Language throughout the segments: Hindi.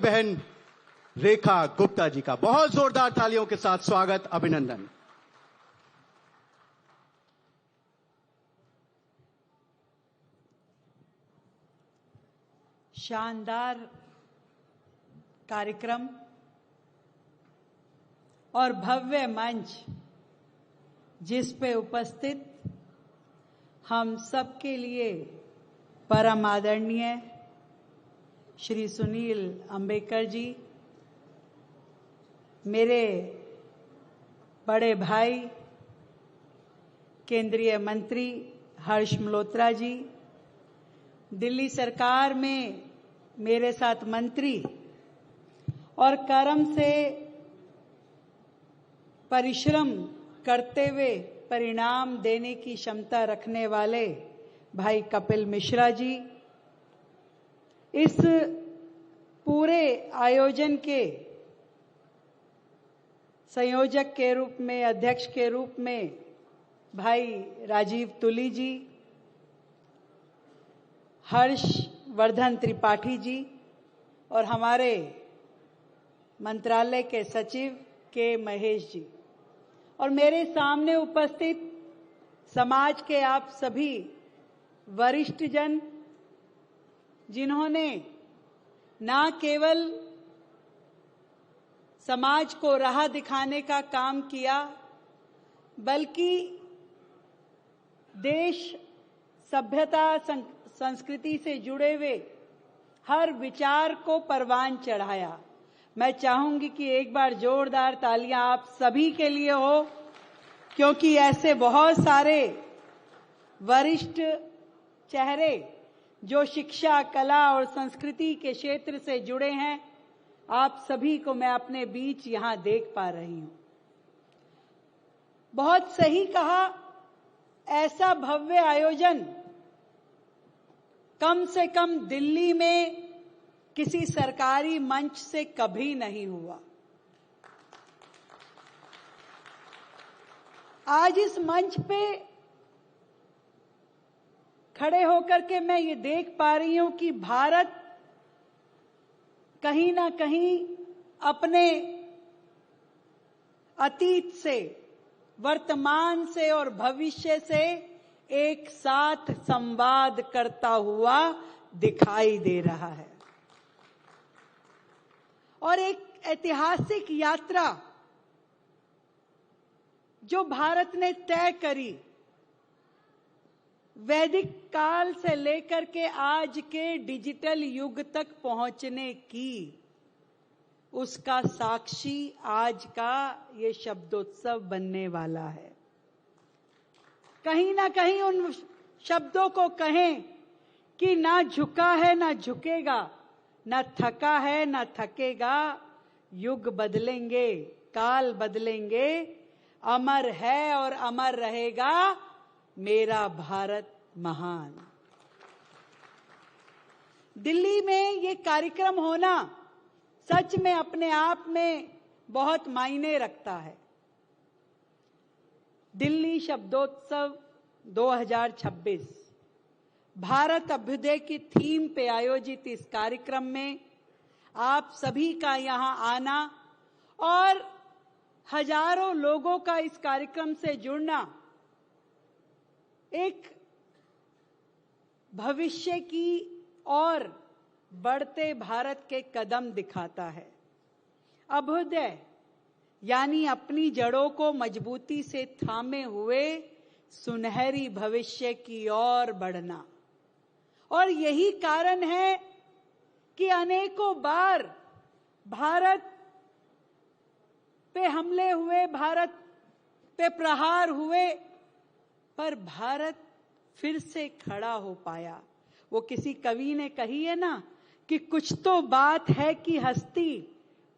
बहन रेखा गुप्ता जी का बहुत जोरदार तालियों के साथ स्वागत, अभिनंदन। शानदार कार्यक्रम और भव्य मंच जिस पे उपस्थित हम सबके लिए परम आदरणीय श्री सुनील अंबेडकर जी, मेरे बड़े भाई केंद्रीय मंत्री हर्ष मल्होत्रा जी, दिल्ली सरकार में मेरे साथ मंत्री और कर्म से परिश्रम करते हुए परिणाम देने की क्षमता रखने वाले भाई कपिल मिश्रा जी, इस पूरे आयोजन के संयोजक के रूप में, अध्यक्ष के रूप में भाई राजीव तुली जी, हर्षवर्धन त्रिपाठी जी और हमारे मंत्रालय के सचिव के महेश जी, और मेरे सामने उपस्थित समाज के आप सभी वरिष्ठ जन, जिन्होंने ना केवल समाज को राह दिखाने का काम किया, बल्कि देश सभ्यता संस्कृति से जुड़े हुए हर विचार को परवान चढ़ाया। मैं चाहूंगी कि एक बार जोरदार तालियां आप सभी के लिए हो, क्योंकि ऐसे बहुत सारे वरिष्ठ चेहरे जो शिक्षा, कला और संस्कृति के क्षेत्र से जुड़े हैं, आप सभी को मैं अपने बीच यहां देख पा रही हूं। बहुत सही कहा, ऐसा भव्य आयोजन कम से कम दिल्ली में किसी सरकारी मंच से कभी नहीं हुआ। आज इस मंच पे खड़े होकर के मैं ये देख पा रही हूं कि भारत कहीं ना कहीं अपने अतीत से, वर्तमान से और भविष्य से एक साथ संवाद करता हुआ दिखाई दे रहा है। और एक ऐतिहासिक यात्रा जो भारत ने तय करी, वैदिक काल से लेकर के आज के डिजिटल युग तक पहुंचने की, उसका साक्षी आज का ये शब्दोत्सव बनने वाला है। कहीं ना कहीं उन शब्दों को कहें कि ना झुका है ना झुकेगा, ना थका है ना थकेगा, युग बदलेंगे, काल बदलेंगे, अमर है और अमर रहेगा मेरा भारत महान। दिल्ली में ये कार्यक्रम होना सच में अपने आप में बहुत मायने रखता है। दिल्ली शब्दोत्सव 2026 भारत अभ्युदय की थीम पे आयोजित इस कार्यक्रम में आप सभी का यहां आना और हजारों लोगों का इस कार्यक्रम से जुड़ना एक भविष्य की और बढ़ते भारत के कदम दिखाता है। अभ्युदय यानी अपनी जड़ों को मजबूती से थामे हुए सुनहरी भविष्य की ओर बढ़ना। और यही कारण है कि अनेकों बार भारत पे हमले हुए, भारत पे प्रहार हुए, पर भारत फिर से खड़ा हो पाया। वो किसी कवि ने कही है ना कि कुछ तो बात है कि हस्ती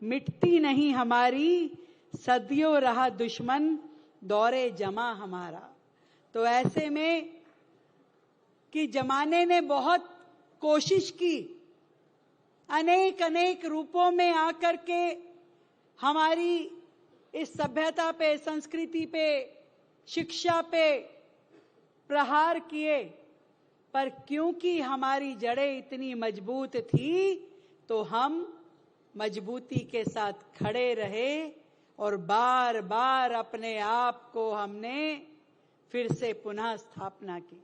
मिटती नहीं हमारी, सदियों रहा दुश्मन दौरे जमा हमारा। तो ऐसे में कि जमाने ने बहुत कोशिश की, अनेक अनेक रूपों में आकर के हमारी इस सभ्यता पे, संस्कृति पे, शिक्षा पे प्रहार किए, पर क्योंकि हमारी जड़ें इतनी मजबूत थी तो हम मजबूती के साथ खड़े रहे और बार बार अपने आप को हमने फिर से पुनः स्थापना की।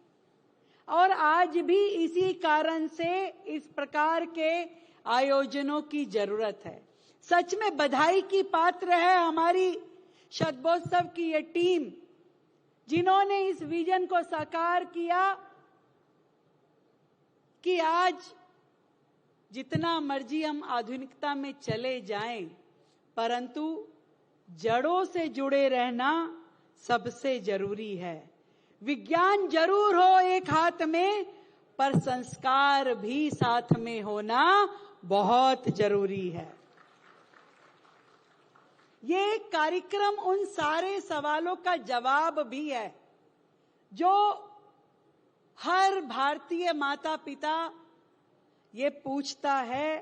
और आज भी इसी कारण से इस प्रकार के आयोजनों की जरूरत है। सच में बधाई की पात्र है हमारी शतमहोत्सव की ये टीम, जिन्होंने इस विजन को साकार किया कि आज जितना मर्जी हम आधुनिकता में चले जाएं, परंतु जड़ों से जुड़े रहना सबसे जरूरी है। विज्ञान जरूर हो एक हाथ में, पर संस्कार भी साथ में होना बहुत जरूरी है। ये कार्यक्रम उन सारे सवालों का जवाब भी है जो हर भारतीय माता पिता ये पूछता है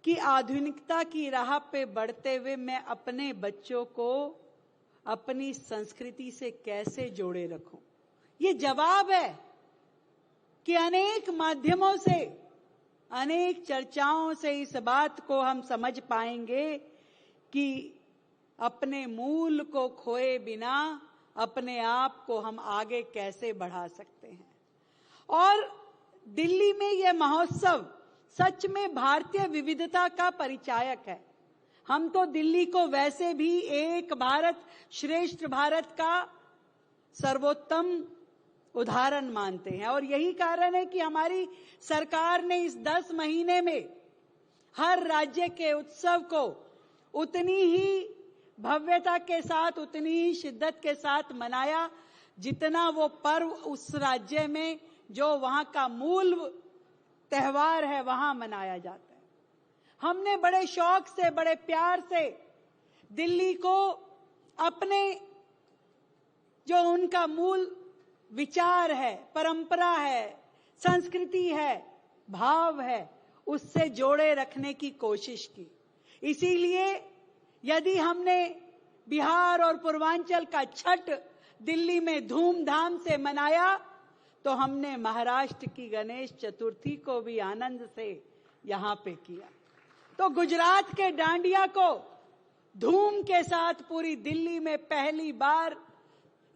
कि आधुनिकता की राह पे बढ़ते हुए मैं अपने बच्चों को अपनी संस्कृति से कैसे जोड़े रखूं। ये जवाब है कि अनेक माध्यमों से, अनेक चर्चाओं से इस बात को हम समझ पाएंगे कि अपने मूल को खोए बिना अपने आप को हम आगे कैसे बढ़ा सकते हैं। और दिल्ली में यह महोत्सव सच में भारतीय विविधता का परिचायक है। हम तो दिल्ली को वैसे भी एक भारत श्रेष्ठ भारत का सर्वोत्तम उदाहरण मानते हैं, और यही कारण है कि हमारी सरकार ने इस 10 महीने में हर राज्य के उत्सव को उतनी ही भव्यता के साथ, उतनी ही शिद्दत के साथ मनाया जितना वो पर्व उस राज्य में जो वहां का मूल त्योहार है वहां मनाया जाता है। हमने बड़े शौक से, बड़े प्यार से दिल्ली को अपने जो उनका मूल विचार है, परंपरा है, संस्कृति है, भाव है, उससे जोड़े रखने की कोशिश की। इसीलिए यदि हमने बिहार और पूर्वांचल का छठ दिल्ली में धूमधाम से मनाया, तो हमने महाराष्ट्र की गणेश चतुर्थी को भी आनंद से यहां पे किया। तो गुजरात के डांडिया को धूम के साथ पूरी दिल्ली में पहली बार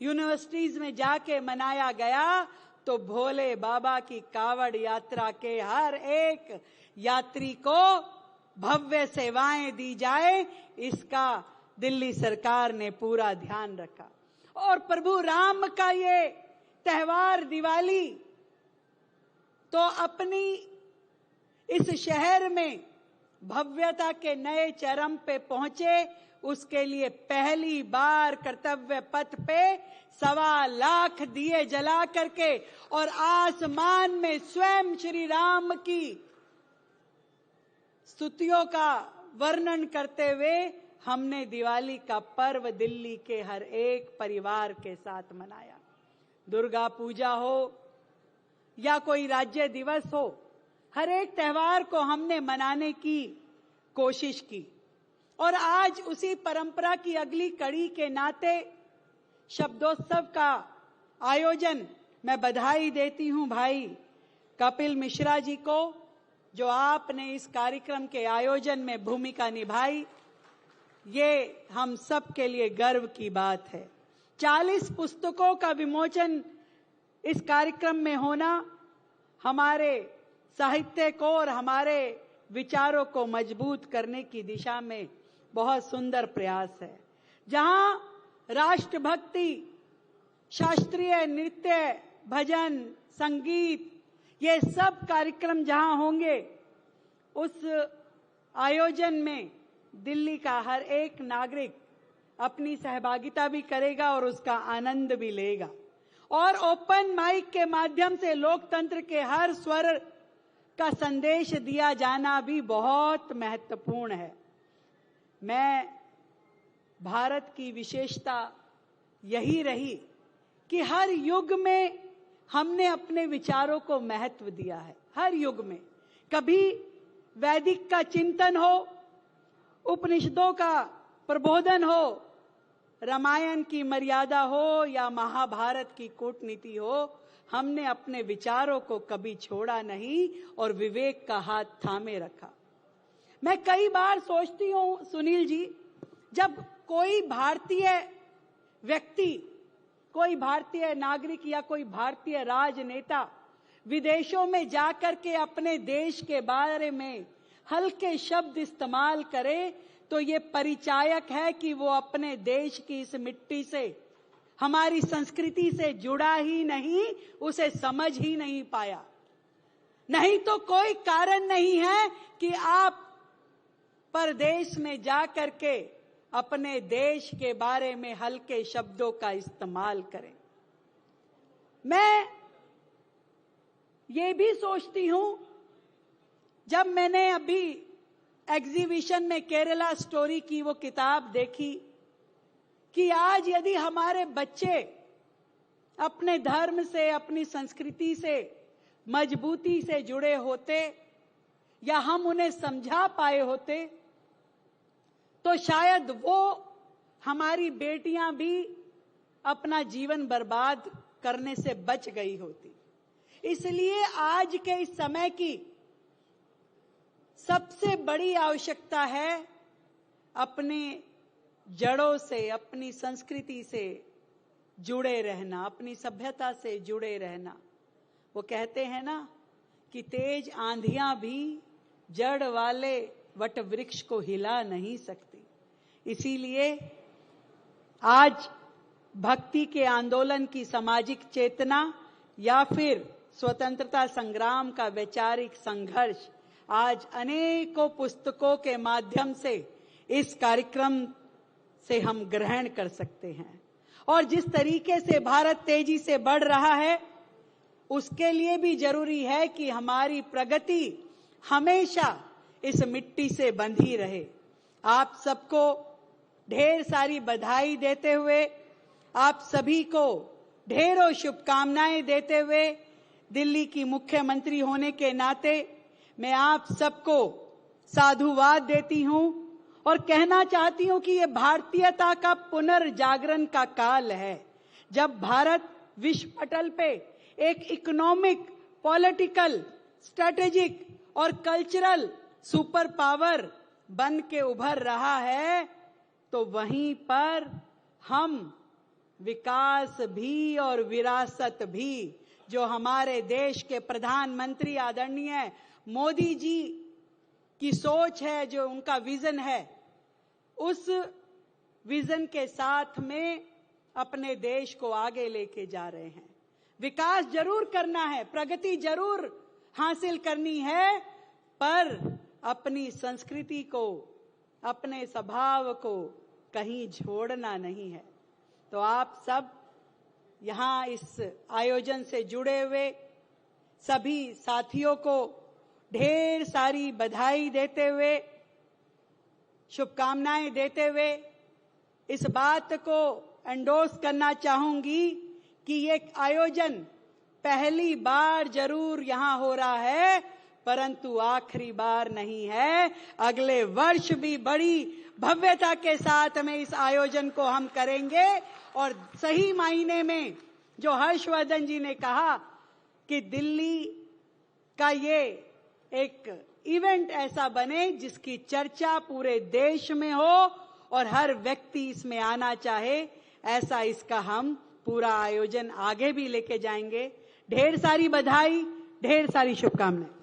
यूनिवर्सिटीज में जाके मनाया गया, तो भोले बाबा की कावड़ यात्रा के हर एक यात्री को भव्य सेवाएं दी जाए, इसका दिल्ली सरकार ने पूरा ध्यान रखा। और प्रभु राम का ये त्योहार दिवाली तो अपनी इस शहर में भव्यता के नए चरम पे पहुंचे, उसके लिए पहली बार कर्तव्य पथ पे 1.25 लाख दिए जला करके और आसमान में स्वयं श्री राम की स्तुतियों का वर्णन करते हुए हमने दिवाली का पर्व दिल्ली के हर एक परिवार के साथ मनाया। दुर्गा पूजा हो या कोई राज्य दिवस हो, हर एक त्योहार को हमने मनाने की कोशिश की। और आज उसी परंपरा की अगली कड़ी के नाते शब्दोत्सव का आयोजन, मैं बधाई देती हूं भाई कपिल मिश्रा जी को, जो आपने इस कार्यक्रम के आयोजन में भूमिका निभाई। ये हम सब के लिए गर्व की बात है। 40 पुस्तकों का विमोचन इस कार्यक्रम में होना हमारे साहित्य को और हमारे विचारों को मजबूत करने की दिशा में बहुत सुंदर प्रयास है। जहां राष्ट्रभक्ति, शास्त्रीय नृत्य, भजन, संगीत, ये सब कार्यक्रम जहां होंगे, उस आयोजन में दिल्ली का हर एक नागरिक अपनी सहभागिता भी करेगा और उसका आनंद भी लेगा। और ओपन माइक के माध्यम से लोकतंत्र के हर स्वर का संदेश दिया जाना भी बहुत महत्वपूर्ण है। मैं भारत की विशेषता यही रही कि हर युग में हमने अपने विचारों को महत्व दिया है। हर युग में कभी वैदिक का चिंतन हो, उपनिषदों का प्रबोधन हो, रामायण की मर्यादा हो या महाभारत की कूटनीति हो, हमने अपने विचारों को कभी छोड़ा नहीं और विवेक का हाथ थामे रखा। मैं कई बार सोचती हूं सुनील जी, जब कोई भारतीय व्यक्ति, कोई भारतीय नागरिक या कोई भारतीय राजनेता विदेशों में जाकर के अपने देश के बारे में हल्के शब्द इस्तेमाल करे, तो ये परिचायक है कि वो अपने देश की इस मिट्टी से, हमारी संस्कृति से जुड़ा ही नहीं, उसे समझ ही नहीं पाया। नहीं तो कोई कारण नहीं है कि आप परदेश में जाकर के अपने देश के बारे में हल्के शब्दों का इस्तेमाल करें। मैं ये भी सोचती हूं, जब मैंने अभी एग्जीबिशन में केरला स्टोरी की वो किताब देखी, कि आज यदि हमारे बच्चे अपने धर्म से, अपनी संस्कृति से मजबूती से जुड़े होते, या हम उन्हें समझा पाए होते, तो शायद वो, हमारी बेटियां भी अपना जीवन बर्बाद करने से बच गई होती। इसलिए आज के इस समय की सबसे बड़ी आवश्यकता है अपने जड़ों से, अपनी संस्कृति से जुड़े रहना, अपनी सभ्यता से जुड़े रहना। वो कहते हैं ना कि तेज आंधियां भी जड़ वाले वट वृक्ष को हिला नहीं सकती। इसीलिए आज भक्ति के आंदोलन की सामाजिक चेतना या फिर स्वतंत्रता संग्राम का वैचारिक संघर्ष आज अनेकों पुस्तकों के माध्यम से इस कार्यक्रम से हम ग्रहण कर सकते हैं। और जिस तरीके से भारत तेजी से बढ़ रहा है, उसके लिए भी जरूरी है कि हमारी प्रगति हमेशा इस मिट्टी से बंधी रहे। आप सबको ढेर सारी बधाई देते हुए, आप सभी को ढेरों शुभकामनाएं देते हुए, दिल्ली की मुख्यमंत्री होने के नाते मैं आप सबको साधुवाद देती हूं और कहना चाहती हूं कि ये भारतीयता का पुनर्जागरण का काल है, जब भारत विश्व पटल पे एक इकोनॉमिक, पॉलिटिकल, स्ट्रेटेजिक और कल्चरल सुपर पावर बन के उभर रहा है, तो वहीं पर हम विकास भी और विरासत भी, जो हमारे देश के प्रधानमंत्री आदरणीय मोदी जी की सोच है, जो उनका विजन है, उस विजन के साथ में अपने देश को आगे लेके जा रहे हैं। विकास जरूर करना है, प्रगति जरूर हासिल करनी है, पर अपनी संस्कृति को, अपने स्वभाव को कहीं छोड़ना नहीं है। तो आप सब यहाँ इस आयोजन से जुड़े हुए सभी साथियों को ढेर सारी बधाई देते हुए, शुभकामनाएं देते हुए, इस बात को एंडोर्स करना चाहूंगी कि ये आयोजन पहली बार जरूर यहाँ हो रहा है, परंतु आखिरी बार नहीं है। अगले वर्ष भी बड़ी भव्यता के साथ में इस आयोजन को हम करेंगे। और सही मायने में जो हर्षवर्धन जी ने कहा कि दिल्ली का ये एक इवेंट ऐसा बने जिसकी चर्चा पूरे देश में हो और हर व्यक्ति इसमें आना चाहे, ऐसा इसका हम पूरा आयोजन आगे भी लेके जाएंगे। ढेर सारी बधाई, ढेर सारी शुभकामनाएं।